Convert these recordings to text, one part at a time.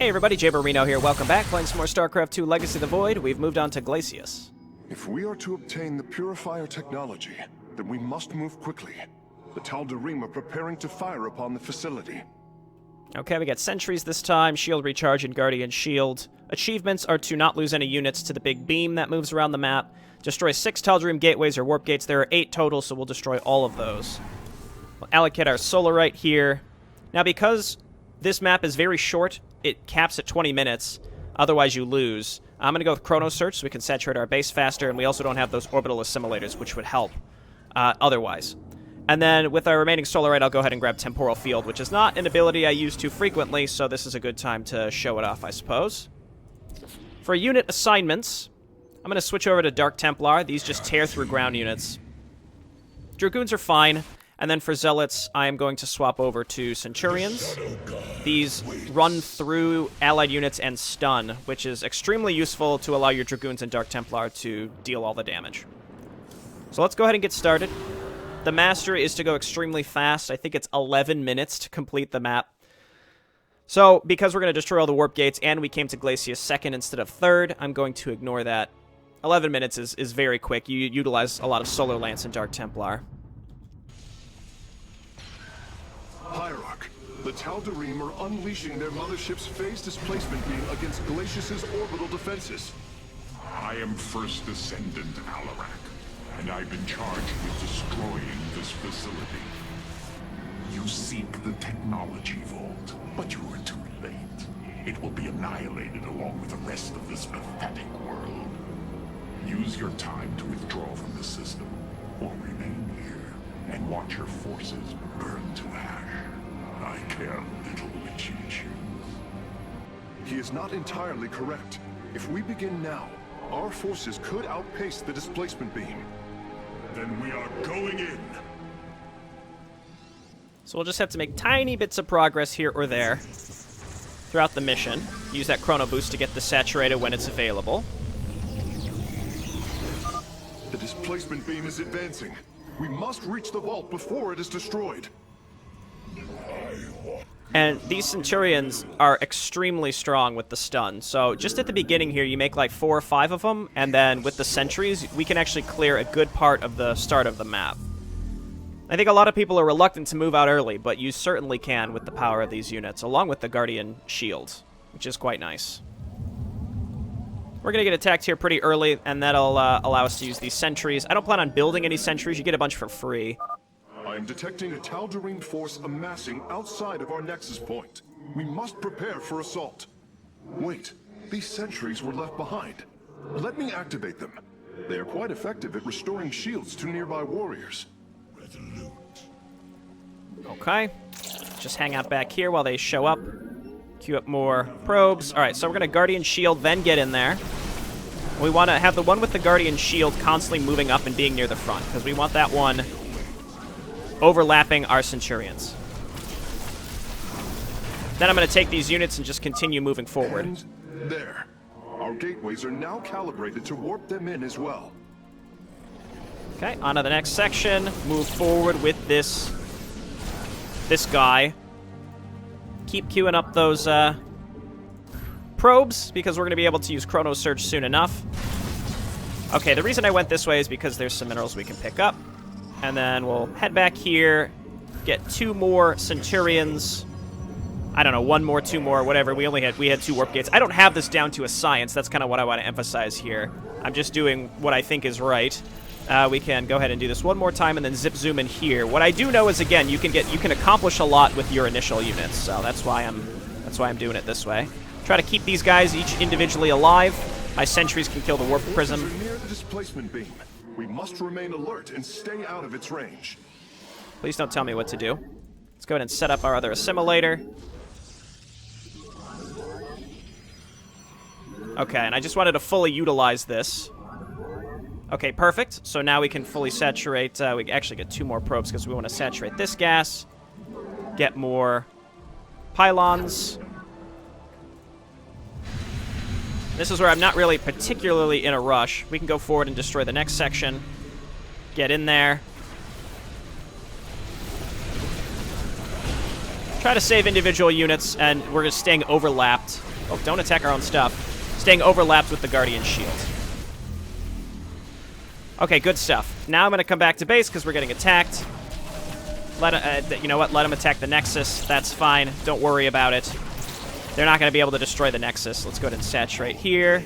Hey everybody, JayborinoPlays here. Welcome back. Playing some more StarCraft 2 Legacy of the Void. We've moved on to Glacius. If we are to obtain the Purifier technology, then we must move quickly. The Tal'darim are preparing to fire upon the facility. Okay, we got sentries this time, shield recharge and guardian shield. Achievements are to not lose any units to the big beam that moves around the map. Destroy 6 Tal'darim gateways or warp gates. There are 8 total, so we'll destroy all of those. We'll allocate our Solarite here. Now, because this map is very short, it caps at 20 minutes. Otherwise, you lose. I'm going to go with Chrono Search so we can saturate our base faster, and we also don't have those orbital assimilators, which would help otherwise. And then with our remaining Solarite, I'll go ahead and grab Temporal Field, which is not an ability I use too frequently, so this is a good time to show it off, I suppose. For unit assignments, I'm going to switch over to Dark Templar. These just tear through ground units. Dragoons are fine. And then for Zealots, I am going to swap over to Centurions. These run through allied units and stun, which is extremely useful to allow your Dragoons and Dark Templar to deal all the damage. So let's go ahead and get started. The Master is to go extremely fast. I think it's 11 minutes to complete the map. So, because we're going to destroy all the warp gates and we came to Glacius second instead of third, I'm going to ignore that. 11 minutes is very quick. You utilize a lot of Solar Lance and Dark Templar. Hierarch, the Tal'darim are unleashing their mothership's phase displacement beam against Glacius's orbital defenses. I am First Descendant Alarak, and I've been charged with destroying this facility. You seek the technology vault, but you are too late. It will be annihilated along with the rest of this pathetic world. Use your time to withdraw from the system, or remain here and watch your forces burn to ash. I care little which you choose. He is not entirely correct. If we begin now, our forces could outpace the displacement beam. Then we are going in. So we'll just have to make tiny bits of progress here or there throughout the mission. Use that Chrono Boost to get this saturated when it's available. The displacement beam is advancing. We must reach the vault before it is destroyed. And these Centurions are extremely strong with the stun. So just at the beginning here, you make like 4 or 5 of them, and then with the sentries, we can actually clear a good part of the start of the map. I think a lot of people are reluctant to move out early, but you certainly can with the power of these units, along with the Guardian Shield, which is quite nice. We're going to get attacked here pretty early, and that'll allow us to use these sentries. I don't plan on building any sentries. You get a bunch for free. I am detecting a Tal'darim force amassing outside of our nexus point. We must prepare for assault. Wait, these sentries were left behind. Let me activate them. They are quite effective at restoring shields to nearby warriors. Okay. Just hang out back here while they show up. Queue up more probes. Alright, so we're going to Guardian Shield, then get in there. We want to have the one with the Guardian Shield constantly moving up and being near the front, because we want that one overlapping our Centurions. Then I'm going to take these units and just continue moving forward. And there. Our gateways are now calibrated to warp them in as well. Okay, on to the next section. Move forward with this guy. Keep queuing up those probes, because we're going to be able to use Chrono Search soon enough. Okay, the reason I went this way is because there's some minerals we can pick up. And then we'll head back here, get 2 more Centurions. I don't know, 1 more, 2 more, whatever. We had 2 warp gates. I don't have this down to a science. That's kind of what I want to emphasize here. I'm just doing what I think is right. We can go ahead and do this one more time and then zip zoom in here. What I do know is, again, you can accomplish a lot with your initial units. So that's why I'm doing it this way. Try to keep these guys each individually alive. My sentries can kill the warp prism. We're near the displacement beam. We must remain alert and stay out of its range. Please don't tell me what to do. Let's go ahead and set up our other assimilator. Okay, and I just wanted to fully utilize this. Okay, perfect. So now we can fully saturate. We actually get 2 more probes because we want to saturate this gas. Get more pylons. This is where I'm not really particularly in a rush. We can go forward and destroy the next section. Get in there. Try to save individual units, and we're just staying overlapped. Oh, don't attack our own stuff. Staying overlapped with the Guardian Shield. Okay, good stuff. Now I'm going to come back to base because we're getting attacked. You know what? Let them attack the Nexus. That's fine. Don't worry about it. They're not going to be able to destroy the Nexus. Let's go ahead and saturate here.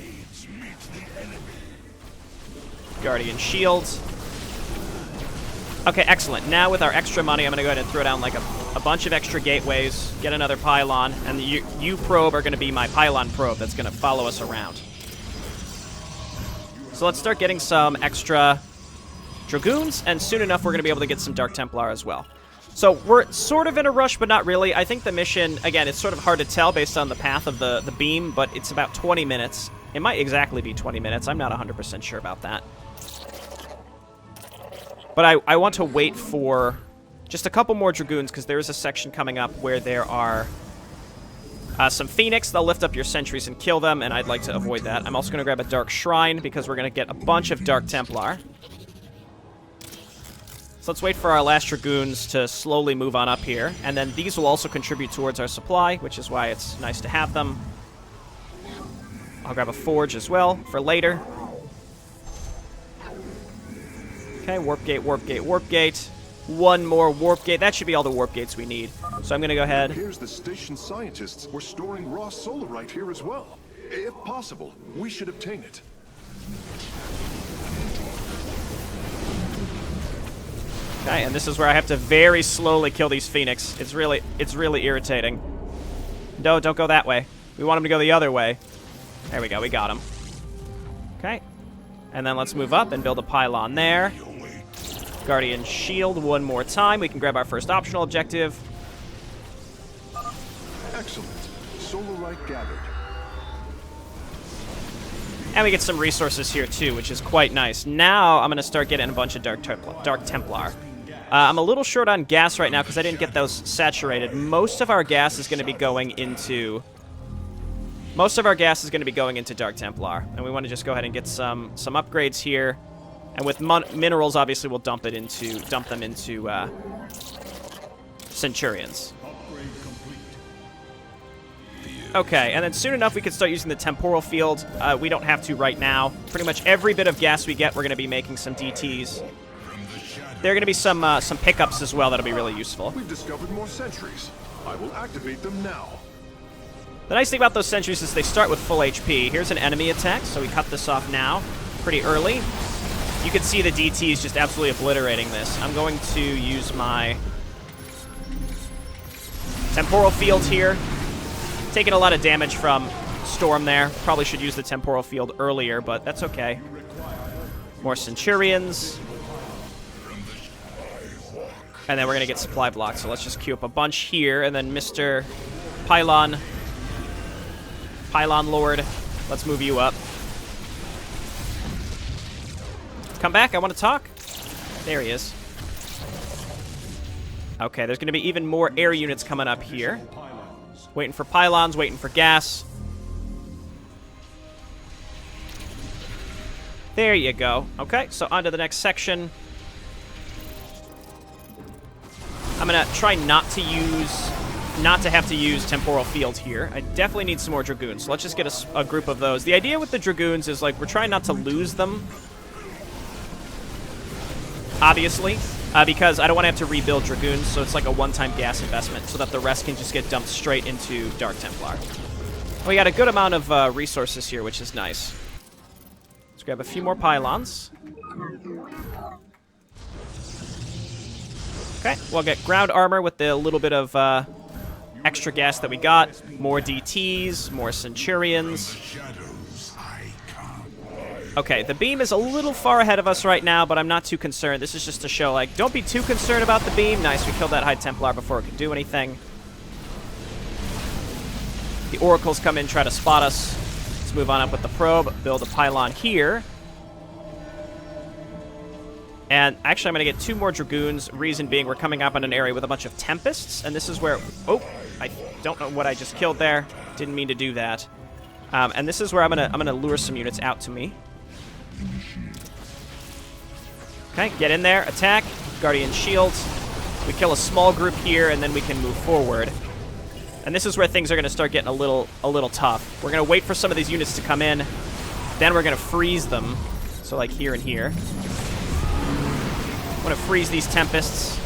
Guardian Shields. Okay, excellent. Now with our extra money, I'm going to go ahead and throw down like a bunch of extra gateways, get another pylon, and the U probe are going to be my pylon probe that's going to follow us around. So let's start getting some extra Dragoons, and soon enough we're going to be able to get some Dark Templar as well. So we're sort of in a rush, but not really. I think the mission, again, it's sort of hard to tell based on the path of the beam, but it's about 20 minutes. It might exactly be 20 minutes. I'm not 100% sure about that. But I want to wait for just a couple more Dragoons, because there is a section coming up where there are some Phoenix. They'll lift up your sentries and kill them, and I'd like to avoid that. I'm also going to grab a Dark Shrine, because we're going to get a bunch of Dark Templar. So let's wait for our last Dragoons to slowly move on up here, and then these will also contribute towards our supply, which is why it's nice to have them. I'll grab a Forge as well for later. Okay, warp gate, warp gate, warp gate. One more warp gate. That should be all the warp gates we need. So I'm going to go ahead. Here's the station scientists were storing raw solarite here as well. If possible, we should obtain it. Okay, and this is where I have to very slowly kill these Phoenix. It's really irritating. No, don't go that way. We want them to go the other way. There we go, we got them. Okay. And then let's move up and build a pylon there. Guardian Shield one more time. We can grab our first optional objective. Excellent. Solarite gathered. And we get some resources here too, which is quite nice. Now I'm going to start getting a bunch of Dark Templar. I'm a little short on gas right now because I didn't get those saturated. Most of our gas is going to be going into Dark Templar, and we want to just go ahead and get some upgrades here. And with minerals, obviously, we'll dump them into Centurions. Okay, and then soon enough we can start using the temporal field. We don't have to right now. Pretty much every bit of gas we get, we're going to be making some DTs. There are going to be some pickups as well that'll be really useful. We've discovered more sentries. I will activate them now. The nice thing about those sentries is they start with full HP. Here's an enemy attack, so we cut this off now, pretty early. You can see the DTs just absolutely obliterating this. I'm going to use my temporal field here. Taking a lot of damage from Storm there. Probably should use the temporal field earlier, but that's okay. More Centurions. And then we're going to get supply blocks, so let's just queue up a bunch here, and then Mr. Pylon Lord, let's move you up. Come back, I want to talk. There he is. Okay, there's going to be even more air units coming up here. Waiting for pylons, waiting for gas. There you go. Okay, so on to the next section. I'm going to try not to have to use temporal field here. I definitely need some more Dragoons, so let's just get a group of those. The idea with the Dragoons is, like, we're trying not to lose them, obviously, because I don't want to have to rebuild Dragoons, so it's like a one-time gas investment, so that the rest can just get dumped straight into Dark Templar. We got a good amount of resources here, which is nice. Let's grab a few more pylons. Okay, we'll get ground armor with the little bit of extra gas that we got. More DTs, more Centurions. Okay, the beam is a little far ahead of us right now, but I'm not too concerned. This is just to show, like, don't be too concerned about the beam. Nice, we killed that High Templar before it could do anything. The Oracles come in, try to spot us. Let's move on up with the probe, build a pylon here. And actually, I'm going to get 2 more Dragoons, reason being we're coming up on an area with a bunch of Tempests, and this is where... Oh, I don't know what I just killed there. Didn't mean to do that. And this is where I'm gonna lure some units out to me. Okay, get in there, attack, Guardian Shield. We kill a small group here, and then we can move forward. And this is where things are going to start getting a little tough. We're going to wait for some of these units to come in. Then we're going to freeze them. So like here and here. I'm going to freeze these Tempests.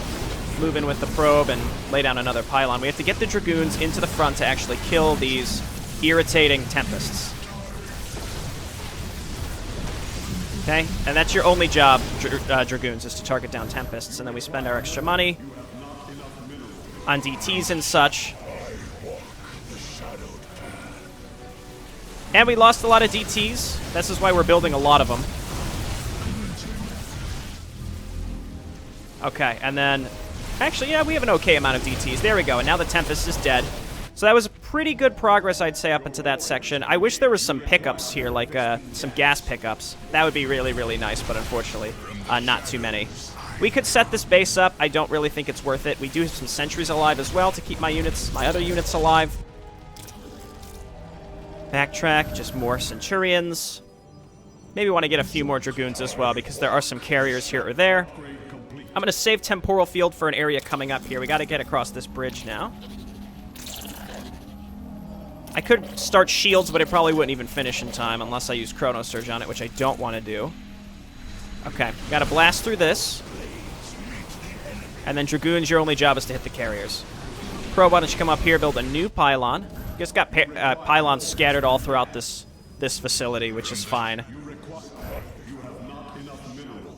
Move in with the probe and lay down another pylon. We have to get the Dragoons into the front to actually kill these irritating Tempests. Okay, and that's your only job, Dragoons, is to target down Tempests. And then we spend our extra money on DTs and such. And we lost a lot of DTs. This is why we're building a lot of them. Okay, and then... Actually, yeah, we have an okay amount of DTs. There we go, and now the Tempest is dead. So that was pretty good progress, I'd say, up into that section. I wish there was some pickups here, like some gas pickups. That would be really, really nice, but unfortunately, not too many. We could set this base up. I don't really think it's worth it. We do have some sentries alive as well to keep my other units alive. Backtrack, just more Centurions. Maybe want to get a few more Dragoons as well, because there are some carriers here or there. I'm going to save Temporal Field for an area coming up here. We got to get across this bridge now. I could start shields, but it probably wouldn't even finish in time unless I use Chrono Surge on it, which I don't want to do. Okay, got to blast through this. And then Dragoons, your only job is to hit the carriers. Probe, why don't you come up here, build a new pylon. Just got pylons scattered all throughout this facility, which is fine.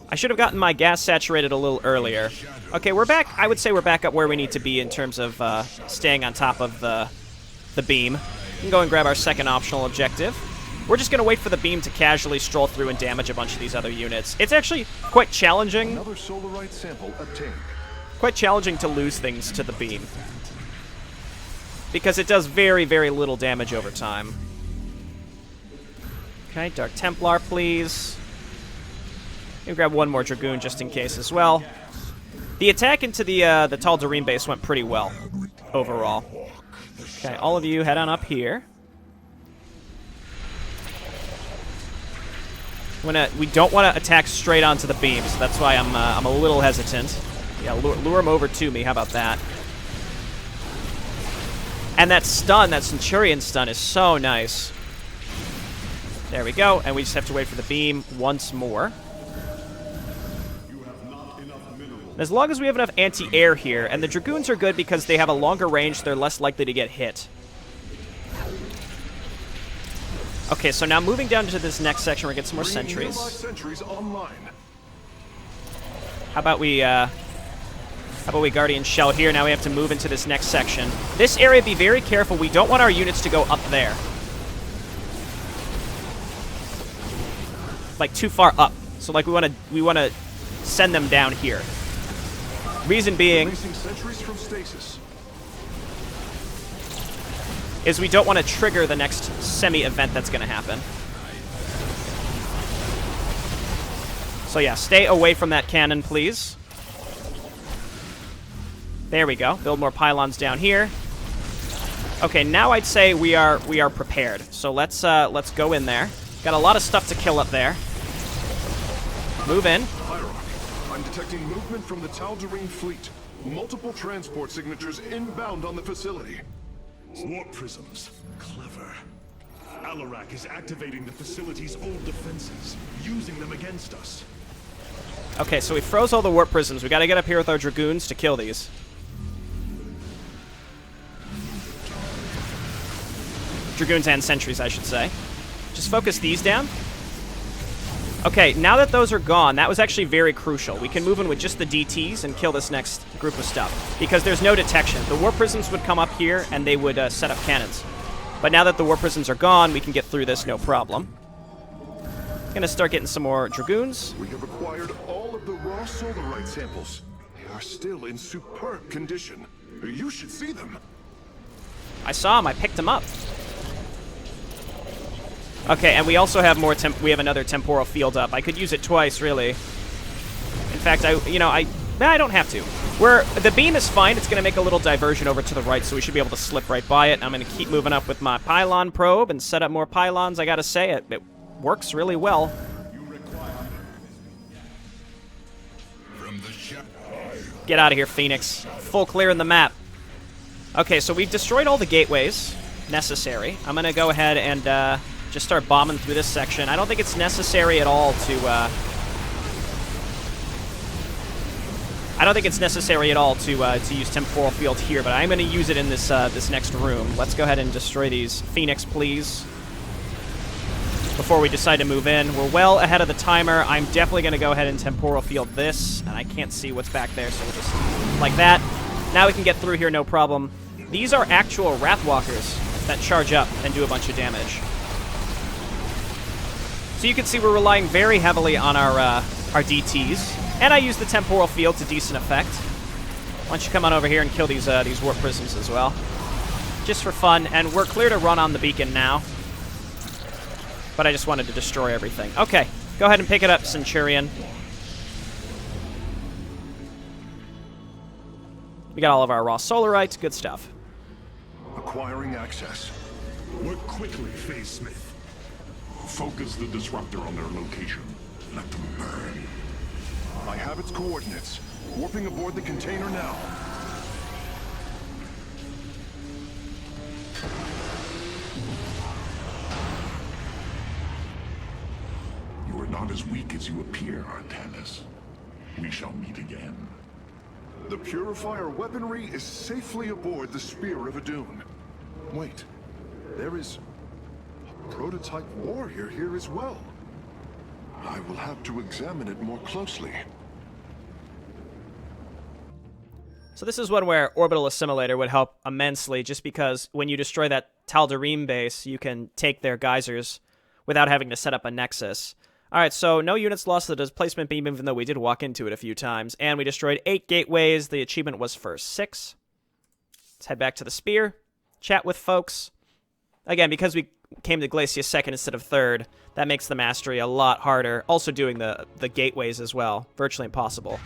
I should have gotten my gas saturated a little earlier. Okay, we're back. I would say we're back up where we need to be in terms of staying on top of the beam. We can go and grab our second optional objective. We're just going to wait for the beam to casually stroll through and damage a bunch of these other units. It's actually quite challenging. Another solarite sample obtained. Quite challenging to lose things to the beam, because it does very, very little damage over time. Okay, Dark Templar, please. Maybe grab one more Dragoon just in case as well. The attack into the Tal'darim base went pretty well overall. Okay, all of you head on up here. We don't want to attack straight onto the beams. That's why I'm a little hesitant. Yeah, lure them over to me. How about that? And that stun, that Centurion stun, is so nice. There we go, and we just have to wait for the beam once more. As long as we have enough anti-air here, and the Dragoons are good because they have a longer range, they're less likely to get hit. Okay, so now moving down to this next section, we're going to get some more sentries. How about we Guardian Shell here? Now we have to move into this next section. This area, be very careful. We don't want our units to go up there. Like too far up. So like we want to send them down here. Reason being is we don't want to trigger the next semi-event that's going to happen. So yeah, stay away from that cannon, please. There we go. Build more pylons down here. Okay, now I'd say we are prepared. So let's go in there. Got a lot of stuff to kill up there. Move in. I'm detecting movement from the Tal'darim fleet. Multiple transport signatures inbound on the facility. Warp prisms. Clever. Alarak is activating the facility's old defenses, using them against us. Okay, so we froze all the warp prisms. We got to get up here with our Dragoons to kill these. Dragoons and sentries, I should say. Just focus these down. Okay, now that those are gone, that was actually very crucial. We can move in with just the DTs and kill this next group of stuff, because there's no detection. The warp prisms would come up here, and they would set up cannons. But now that the warp prisms are gone, we can get through this no problem. Gonna start getting some more Dragoons. We have acquired all of the raw solarite samples. They are still in superb condition. You should see them. I saw them. I picked them up. Okay, and we also have more we have another temporal field up. I could use it twice, really. In fact, I don't have to. The beam is fine. It's going to make a little diversion over to the right, so we should be able to slip right by it. I'm going to keep moving up with my pylon probe and set up more pylons. I got to say, it works really well. Get out of here, Phoenix. Full clear in the map. Okay, so we've destroyed all the gateways necessary. I'm going to go ahead and just start bombing through this section. I don't think it's necessary at all to... I don't think it's necessary at all to use Temporal Field here, but I'm going to use it in this this next room. Let's go ahead and destroy these Phoenix, please, before we decide to move in. We're well ahead of the timer. I'm definitely going to go ahead and Temporal Field this, and I can't see what's back there, so we'll just... like that. Now we can get through here, no problem. These are actual Wrathwalkers that charge up and do a bunch of damage. So you can see we're relying very heavily on our DTs. And I use the Temporal Field to decent effect. Why don't you come on over here and kill these Warp Prisms as well. Just for fun. And we're clear to run on the beacon now. But I just wanted to destroy everything. Okay, go ahead and pick it up, Centurion. We got all of our raw Solarites. Good stuff. Acquiring access. Work quickly, Phase Smith. Focus the disruptor on their location. Let them burn. I have its coordinates. Warping aboard the container now. You are not as weak as you appear, Artanis. We shall meet again. The Purifier weaponry is safely aboard the Spear of Adun. Wait, there is a prototype warrior here as well. I will have to examine it more closely. So this is one where Orbital Assimilator would help immensely, just because when you destroy that Tal'darim base, you can take their geysers without having to set up a nexus. Alright, so no units lost to the Displacement Beam, even though we did walk into it a few times. And we destroyed 8 gateways. The achievement was for 6. Let's head back to the Spear. Chat with folks. Again, because we came to Glacius second instead of third, that makes the mastery a lot harder. Also doing the gateways as well. Virtually impossible.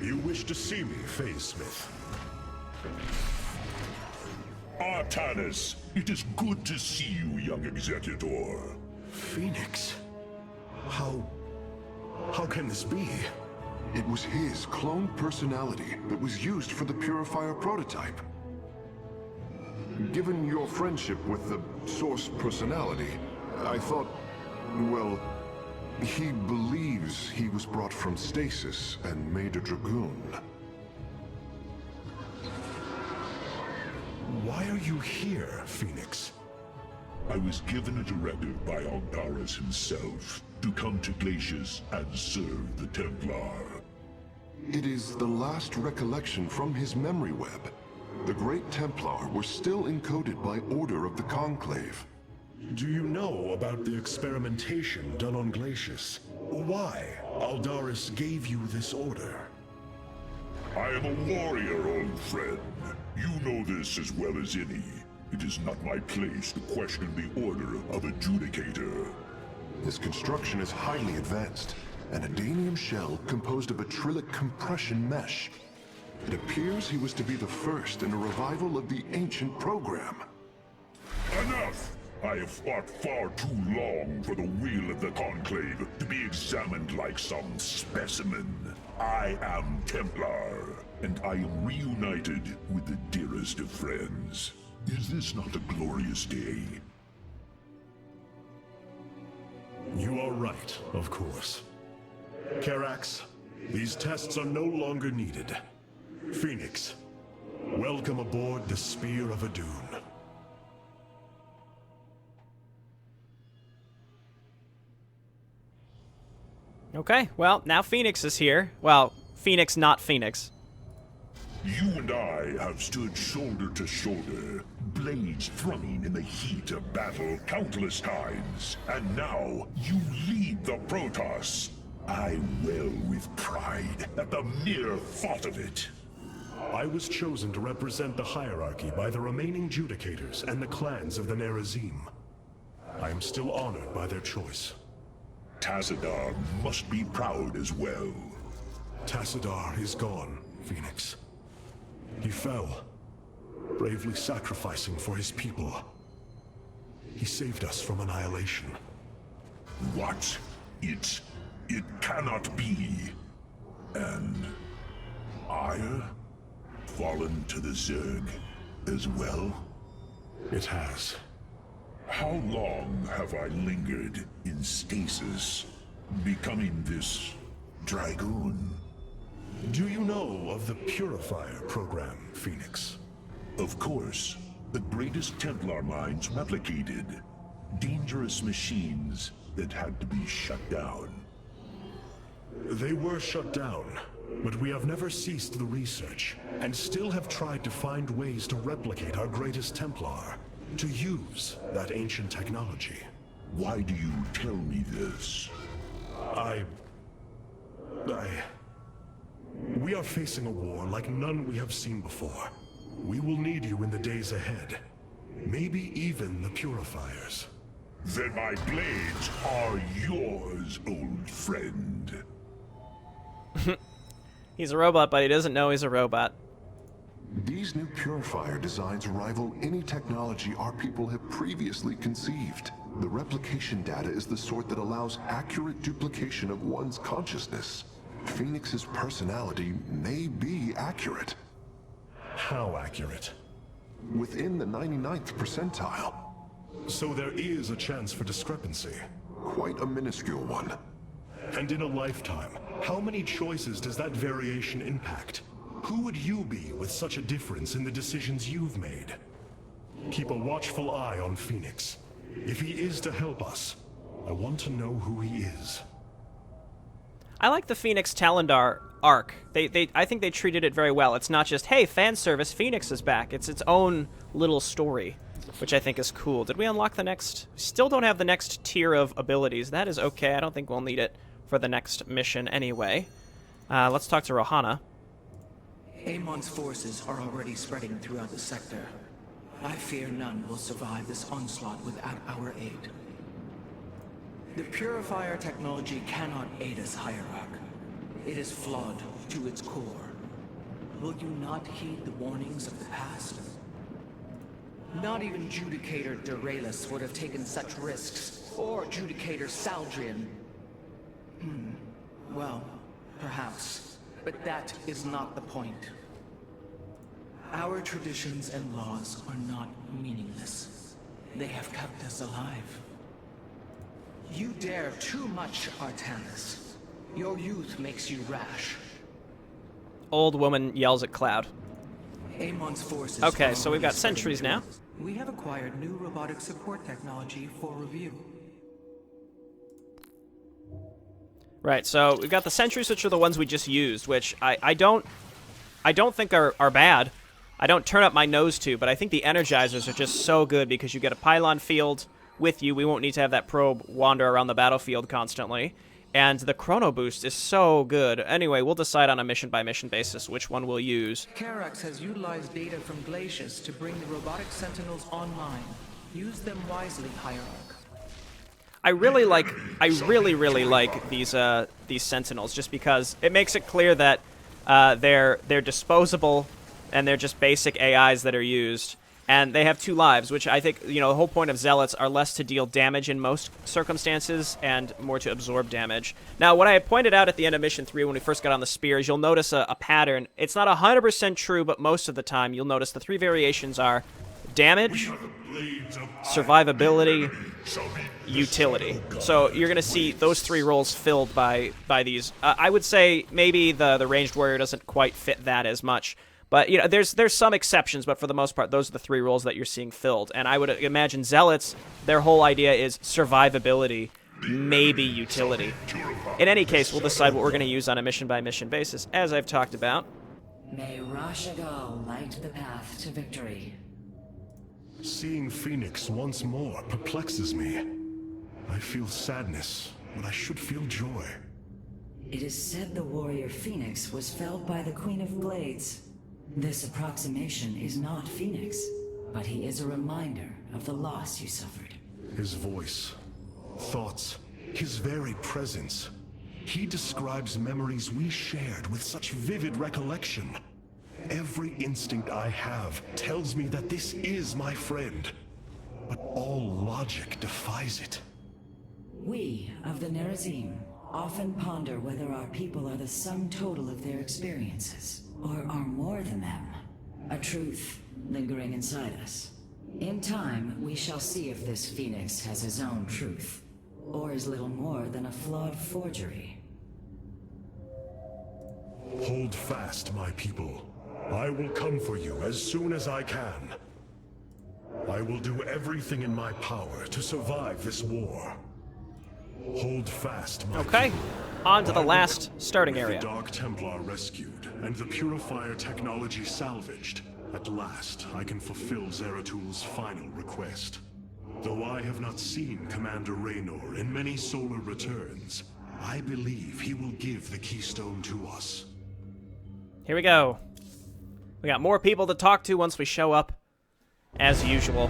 You wish to see me, Phase Smith? Artanis, it is good to see you, young Executor. Phoenix? How can this be? It was his cloned personality that was used for the Purifier prototype. Given your friendship with the Source personality, I thought, well, he believes he was brought from stasis and made a Dragoon. Why are you here, Phoenix? I was given a directive by Aldaris himself to come to Glacius and serve the Templar. It is the last recollection from his memory web. The Great Templar were still encoded by order of the Conclave. Do you know about the experimentation done on Glacius? Why Aldaris gave you this order? I am a warrior, old friend. You know this as well as any. It is not my place to question the order of Adjudicator. His construction is highly advanced, an Adanium shell composed of a trillic compression mesh. It appears he was to be the first in a revival of the ancient program. Enough! I have fought far too long for the will of the Conclave to be examined like some specimen. I am Templar, and I am reunited with the dearest of friends. Is this not a glorious day? You are right, of course. Karax, these tests are no longer needed. Phoenix, welcome aboard the Spear of Adun. Okay, well, now Phoenix is here. Well, Phoenix, not Phoenix. You and I have stood shoulder to shoulder, blades thrumming in the heat of battle countless times. And now, you lead the Protoss. I wail with pride at the mere thought of it. I was chosen to represent the hierarchy by the remaining Judicators and the clans of the Nerazim. I am still honored by their choice. Tassadar must be proud as well. Tassadar is gone, Phoenix. He fell, bravely sacrificing for his people. He saved us from annihilation. What? It cannot be. And ire fallen to the Zerg as well? It has. How long have I lingered in stasis, becoming this dragoon? Do you know of the Purifier program, Phoenix? Of course, the greatest Templar minds replicated. Dangerous machines that had to be shut down. They were shut down, but we have never ceased the research, and still have tried to find ways to replicate our greatest Templar, to use that ancient technology. Why do you tell me this? We are facing a war like none we have seen before. We will need you in the days ahead. Maybe even the Purifiers. Then my blades are yours, old friend. He's a robot, but he doesn't know he's a robot. These new purifier designs rival any technology our people have previously conceived. The replication data is the sort that allows accurate duplication of one's consciousness. Phoenix's personality may be accurate. How accurate? Within the 99th percentile. So there is a chance for discrepancy. Quite a minuscule one. And in a lifetime, how many choices does that variation impact? Who would you be with such a difference in the decisions you've made? Keep a watchful eye on Phoenix. If he is to help us, I want to know who he is. I like the Phoenix Tal'dar arc. I think they treated it very well. It's not just, hey, fan service, Phoenix is back. It's its own little story, which I think is cool. Did we unlock the next? Still don't have the next tier of abilities. That is okay. I don't think we'll need it for the next mission anyway. Let's talk to Rohana. Amon's forces are already spreading throughout the sector. I fear none will survive this onslaught without our aid. The Purifier technology cannot aid us, Hierarch. It is flawed to its core. Will you not heed the warnings of the past? Not even Judicator Deralis would have taken such risks, or Judicator Saldrian. Well, perhaps, but that is not the point. Our traditions and laws are not meaningless. They have kept us alive. You dare too much, Artanis. Your youth makes you rash. Old woman yells at Cloud. Amon's forces. Okay, so we've got spreading sentries through- now. We have acquired new robotic support technology for review. Right, so we've got the sentries, which are the ones we just used, which I don't think are bad. I don't turn up my nose to, but I think the energizers are just so good because you get a pylon field with you. We won't need to have that probe wander around the battlefield constantly. And the chrono boost is so good. Anyway, we'll decide on a mission-by-mission basis which one we'll use. Karax has utilized data from Glacius to bring the robotic sentinels online. Use them wisely, Hierarch. I really like these sentinels just because it makes it clear that they're disposable and they're just basic AIs that are used. And they have 2 lives, which I think, the whole point of Zealots are less to deal damage in most circumstances and more to absorb damage. Now, what I had pointed out at the end of Mission 3 when we first got on the spears, you'll notice a pattern. It's not 100% true, but most of the time you'll notice the 3 variations are damage, survivability, utility. So you're going to see those 3 roles filled by these. I would say maybe the ranged warrior doesn't quite fit that as much. But, there's some exceptions, but for the most part, those are the 3 roles that you're seeing filled. And I would imagine Zealots, their whole idea is survivability, maybe utility. In any case, we'll decide what we're going to use on a mission-by-mission basis, as I've talked about. May Rashagal light the path to victory. Seeing Phoenix once more perplexes me. I feel sadness, but I should feel joy. It is said the warrior Phoenix was felled by the Queen of Blades. This approximation is not Phoenix, but he is a reminder of the loss you suffered. His voice, thoughts, his very presence. He describes memories we shared with such vivid recollection. Every instinct I have tells me that this is my friend, but all logic defies it. We of the Nerazim often ponder whether our people are the sum total of their experiences, or are more than them. A truth lingering inside us. In time, we shall see if this Phoenix has his own truth, or is little more than a flawed forgery. Hold fast, my people. I will come for you as soon as I can. I will do everything in my power to survive this war. Hold fast, my Okay, people. on to the I will last starting with area. The Dark Templar rescued, and the Purifier technology salvaged. At last, I can fulfill Zeratul final request. Though I have not seen Commander Raynor in many solar returns, I believe he will give the Keystone to us. Here we go. We got more people to talk to once we show up, as usual.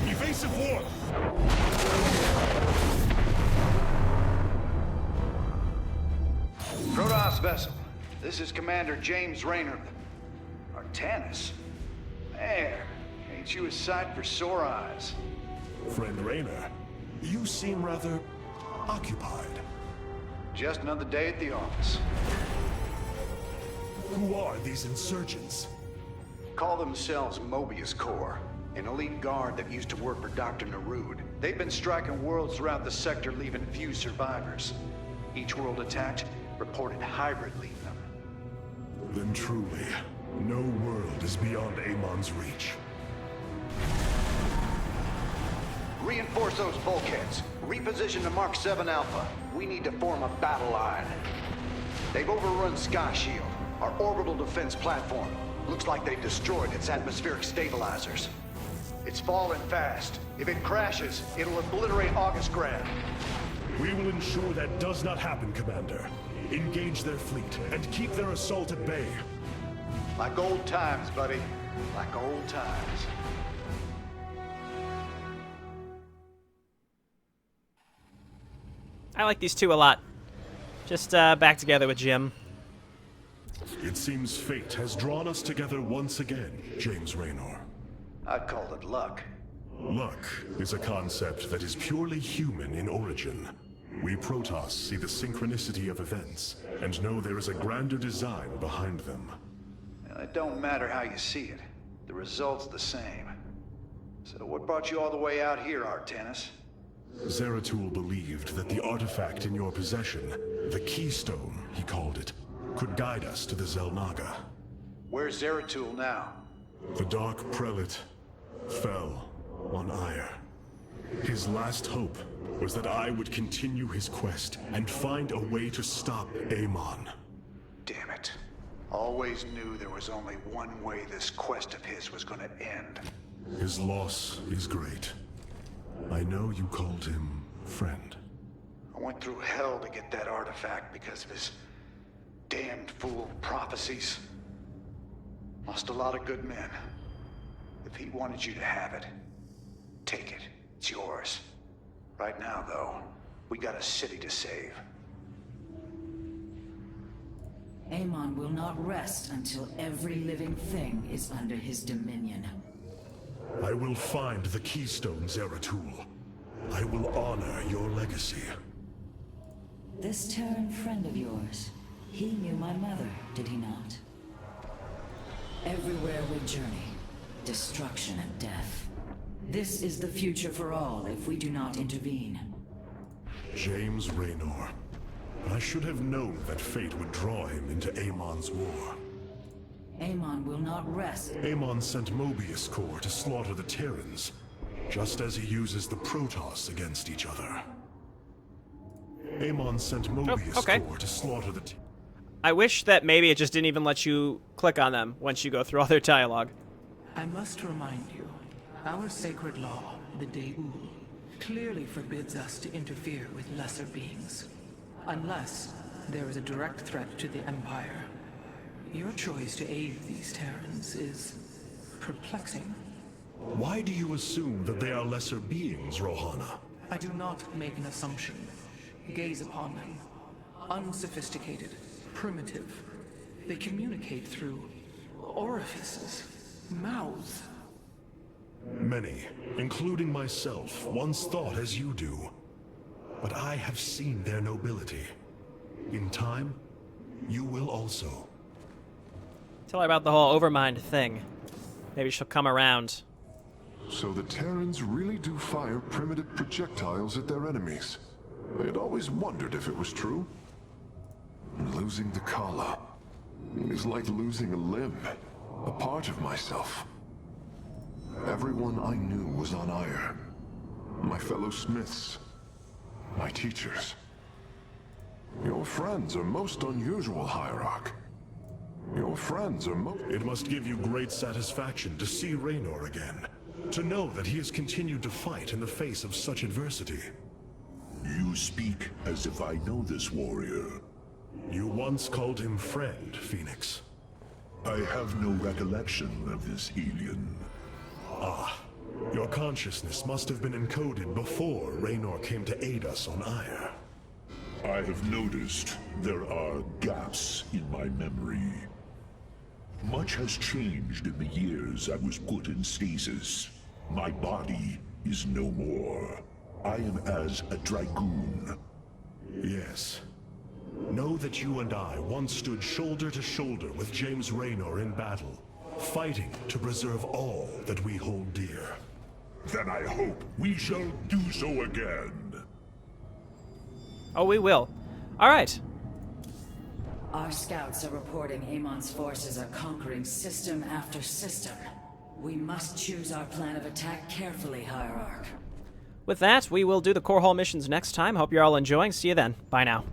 Evasive war! Protoss vessel, this is Commander James Raynor. Artanis? Man, ain't you a sight for sore eyes? Friend Raynor, you seem rather occupied. Just another day at the office. Who are these insurgents? Call themselves Mobius Corps, an elite guard that used to work for Dr. Narud. They've been striking worlds throughout the sector, leaving few survivors. Each world attacked reported hybrid leaving them. Then truly, no world is beyond Amon's reach. Reinforce those bulkheads. Reposition to Mark 7 Alpha. We need to form a battle line. They've overrun Sky Shield, our orbital defense platform. Looks like they've destroyed its atmospheric stabilizers. It's falling fast. If it crashes, it'll obliterate August Grad. We will ensure that does not happen, Commander. Engage their fleet and keep their assault at bay. Like old times, buddy. Like old times. I like these two a lot. Just back together with Jim. It seems fate has drawn us together once again, James Raynor. I'd call it luck. Luck is a concept that is purely human in origin. We Protoss see the synchronicity of events, and know there is a grander design behind them. It don't matter how you see it. The result's the same. So what brought you all the way out here, Artanis? Zeratul believed that the artifact in your possession, the Keystone, he called it, could guide us to the Xel'Naga. Where's Zeratul now? The Dark Prelate fell on Ire. His last hope was that I would continue his quest and find a way to stop Amon. Damn it. Always knew there was only one way this quest of his was gonna end. His loss is great. I know you called him friend. I went through hell to get that artifact because of his damned fool prophecies. Lost a lot of good men. If he wanted you to have it, take it. It's yours. Right now, though, we got a city to save. Amon will not rest until every living thing is under his dominion. I will find the Keystone, Zeratul. I will honor your legacy. This Terran friend of yours, he knew my mother, did he not? Everywhere we journey, destruction and death. This is the future for all if we do not intervene. James Raynor. I should have known that fate would draw him into Amon's war. Amon will not rest. Amon sent Mobius Corps to slaughter the Terrans, just as he uses the Protoss against each other. Amon sent Mobius Corps to slaughter the I wish that maybe it just didn't even let you click on them once you go through all their dialogue. I must remind you, our sacred law, the De'ul, clearly forbids us to interfere with lesser beings. Unless there is a direct threat to the Empire. Your choice to aid these Terrans is perplexing. Why do you assume that they are lesser beings, Rohana? I do not make an assumption. Gaze upon them. Unsophisticated, primitive. They communicate through orifices, mouths. Many, including myself, once thought as you do. But I have seen their nobility. In time, you will also. Tell her about the whole Overmind thing. Maybe she'll come around. So the Terrans really do fire primitive projectiles at their enemies. I had always wondered if it was true. Losing the Kala is like losing a limb, a part of myself. Everyone I knew was on Ire. My fellow smiths, my teachers. Your friends are most unusual, Hierarch. Your friends are most... It must give you great satisfaction to see Raynor again. To know that he has continued to fight in the face of such adversity. You speak as if I know this warrior. You once called him friend, Phoenix. I have no recollection of this alien. Ah, your consciousness must have been encoded before Raynor came to aid us on Ire. I have noticed there are gaps in my memory. Much has changed in the years I was put in stasis. My body is no more. I am as a dragoon. Yes. Know that you and I once stood shoulder to shoulder with James Raynor in battle, fighting to preserve all that we hold dear. Then I hope we shall do so again. Oh, we will. All right. Our scouts are reporting Amon's forces are conquering system after system. We must choose our plan of attack carefully, Hierarch. With that, we will do the core hall missions next time. Hope you're all enjoying. See you then. Bye now.